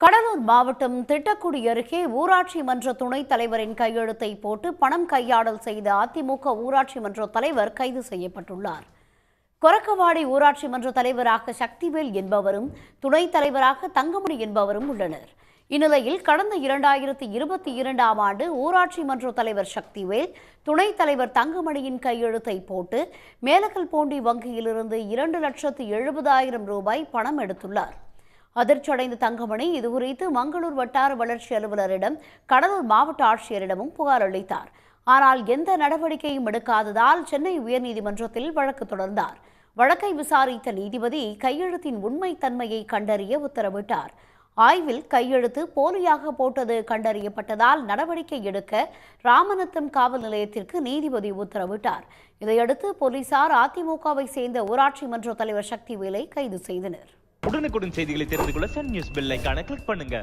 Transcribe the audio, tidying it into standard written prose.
கடலூர் மாவட்டம் திட்டக்குடி அருகே ஊராட்சி மன்ற துணைத் தலைவரின் கையெழுத்தை போட்டு பணம் கையாடல் செய்த அதிமுக ஊராட்சி மன்ற தலைவர் கைது செய்யப்பட்டுள்ளார். கொரக்கவாடி ஊராட்சி மன்ற தலைவராக சக்திவேல் என்பவரும் துணைத் தலைவராக தங்கமணி என்பவரும் உள்ளனர். இந்நிலையில் கடந்த 2022ஆம் ஆண்டு ஊராட்சி மன்ற தலைவர் சக்திவேல் துணைத் தலைவர் தங்கமணியின் கையெழுத்தை போட்டு மேலக்கல்போண்டி வங்கியிலிருந்து 2,70,000 ரூபாய் பணம் எடுத்துள்ளார். அதிர்ச்சியடைந்த தங்கமணி இதுகுறித்து மங்களூர் வட்டார வளர்ச்சி அலுவலரிடம் கடலூர் மாவட்ட ஆட்சியரிடமும் புகார் அளித்தார். ஆனால் எந்த நடவடிக்கையும் எடுக்காததால் சென்னை உயர்நீதிமன்றத்தில் வழக்கு தொடர்ந்தார். வழக்கை விசாரித்த நீதிபதி கையெழுத்தின் உண்மைத்தன்மையை கண்டறிய உத்தரவிட்டார். ஆய்வில் கையெழுத்து போலியாக போட்டது கண்டறியப்பட்டதால் நடவடிக்கை எடுக்க ராமநத்தம் காவல் நிலையத்திற்கு நீதிபதி உத்தரவிட்டார். இதையடுத்து போலீசார் அதிமுகவை சேர்ந்த ஊராட்சி மன்ற தலைவர் சக்திவேலை கைது செய்தனர். உடனுக்குடன் செய்திகளை தெரிந்து கொள்ள சன் நியூஸ் பெல் ஐகானை கிளிக் பண்ணுங்க.